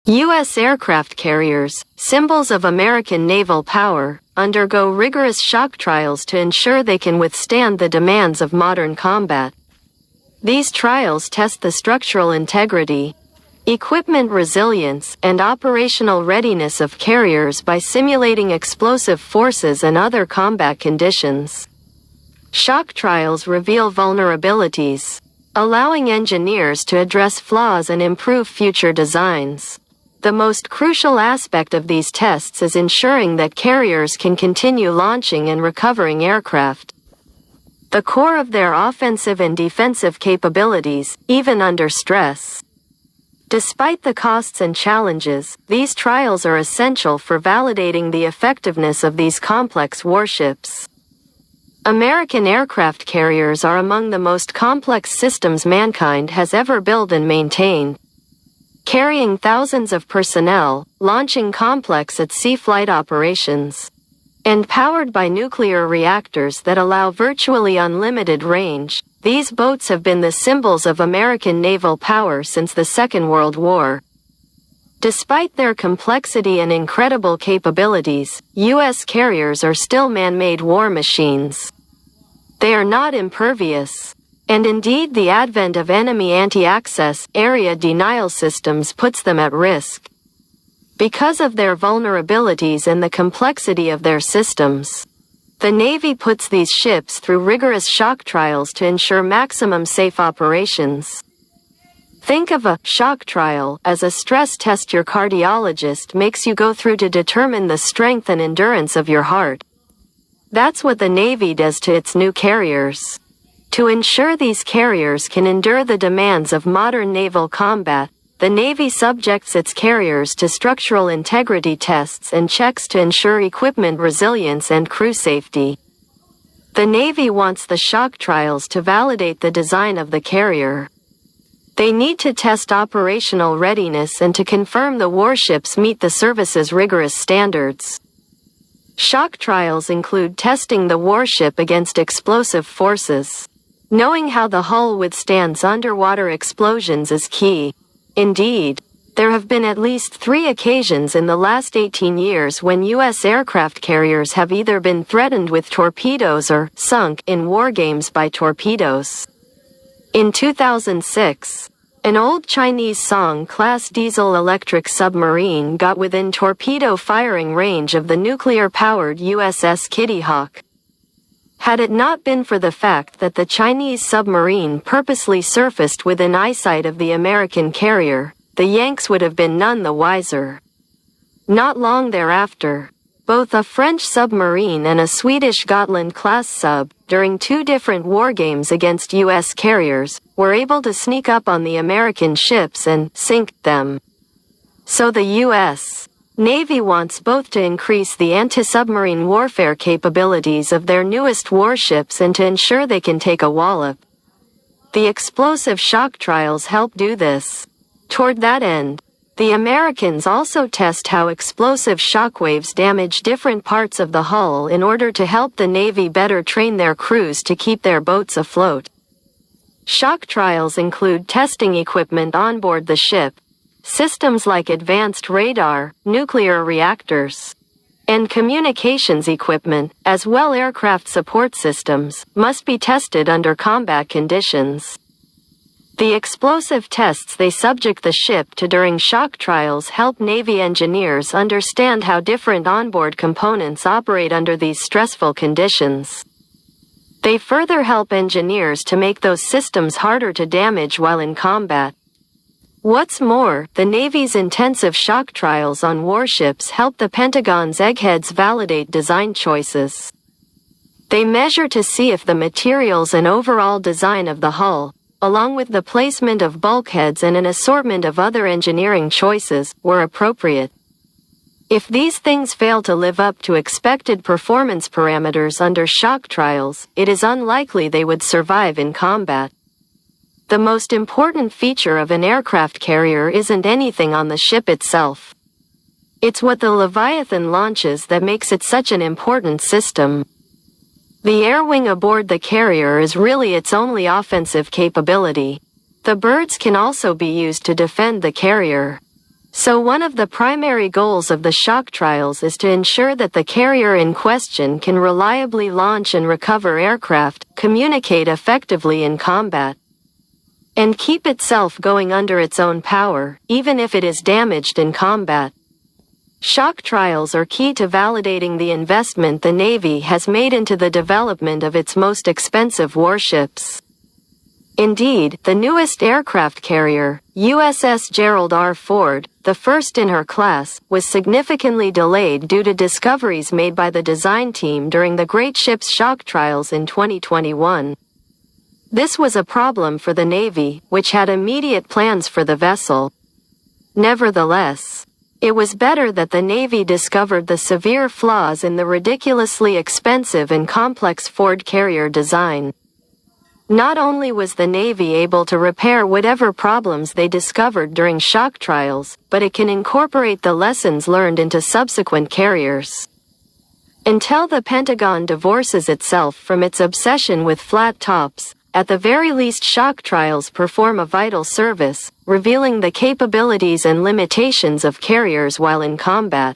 U.S. aircraft carriers, symbols of American naval power, undergo rigorous shock trials to ensure they can withstand the demands of modern combat. These trials test the structural integrity, equipment resilience, and operational readiness of carriers by simulating explosive forces and other combat conditions. Shock trials reveal vulnerabilities, allowing engineers to address flaws and improve future designs. The most crucial aspect of these tests is ensuring that carriers can continue launching and recovering aircraft. The core of their offensive and defensive capabilities, even under stress. Despite the costs and challenges, these trials are essential for validating the effectiveness of these complex warships. American aircraft carriers are among the most complex systems mankind has ever built and maintained. Carrying thousands of personnel, launching complex at-sea flight operations, and powered by nuclear reactors that allow virtually unlimited range, these boats have been the symbols of American naval power since the Second World War. Despite their complexity and incredible capabilities, U.S. carriers are still man-made war machines. They are not impervious. And indeed, the advent of enemy anti-access area denial systems puts them at risk. Because of their vulnerabilities and the complexity of their systems, the Navy puts these ships through rigorous shock trials to ensure maximum safe operations. Think of a shock trial as a stress test your cardiologist makes you go through to determine the strength and endurance of your heart. That's what the Navy does to its new carriers. To ensure these carriers can endure the demands of modern naval combat, the Navy subjects its carriers to structural integrity tests and checks to ensure equipment resilience and crew safety. The Navy wants the shock trials to validate the design of the carrier. They need to test operational readiness and to confirm the warships meet the service's rigorous standards. Shock trials include testing the warship against explosive forces. Knowing how the hull withstands underwater explosions is key. Indeed, there have been at least 3 occasions in the last 18 years when U.S. aircraft carriers have either been threatened with torpedoes or sunk in war games by torpedoes. In 2006, an old Chinese Song-class diesel-electric submarine got within torpedo firing range of the nuclear-powered USS Kitty Hawk. Had it not been for the fact that the Chinese submarine purposely surfaced within eyesight of the American carrier, the Yanks would have been none the wiser. Not long thereafter, both a French submarine and a Swedish Gotland-class sub, during 2 different war games against U.S. carriers, were able to sneak up on the American ships and sink them. So the U.S. Navy wants both to increase the anti-submarine warfare capabilities of their newest warships and to ensure they can take a wallop. The explosive shock trials help do this. Toward that end, the Americans also test how explosive shockwaves damage different parts of the hull in order to help the Navy better train their crews to keep their boats afloat. Shock trials include testing equipment on board the ship, systems like advanced radar, nuclear reactors, and communications equipment, as well as aircraft support systems, must be tested under combat conditions. The explosive tests they subject the ship to during shock trials help Navy engineers understand how different onboard components operate under these stressful conditions. They further help engineers to make those systems harder to damage while in combat. What's more, the Navy's intensive shock trials on warships help the Pentagon's eggheads validate design choices. They measure to see if the materials and overall design of the hull, along with the placement of bulkheads and an assortment of other engineering choices, were appropriate. If these things fail to live up to expected performance parameters under shock trials, it is unlikely they would survive in combat. The most important feature of an aircraft carrier isn't anything on the ship itself. It's what the Leviathan launches that makes it such an important system. The air wing aboard the carrier is really its only offensive capability. The birds can also be used to defend the carrier. So one of the primary goals of the shock trials is to ensure that the carrier in question can reliably launch and recover aircraft, communicate effectively in combat, and keep itself going under its own power, even if it is damaged in combat. Shock trials are key to validating the investment the Navy has made into the development of its most expensive warships. Indeed, the newest aircraft carrier, USS Gerald R. Ford, the first in her class, was significantly delayed due to discoveries made by the design team during the Great Ships shock trials in 2021. This was a problem for the Navy, which had immediate plans for the vessel. Nevertheless, it was better that the Navy discovered the severe flaws in the ridiculously expensive and complex Ford carrier design. Not only was the Navy able to repair whatever problems they discovered during shock trials, but it can incorporate the lessons learned into subsequent carriers. Until the Pentagon divorces itself from its obsession with flat tops, at the very least shock trials perform a vital service, revealing the capabilities and limitations of carriers while in combat.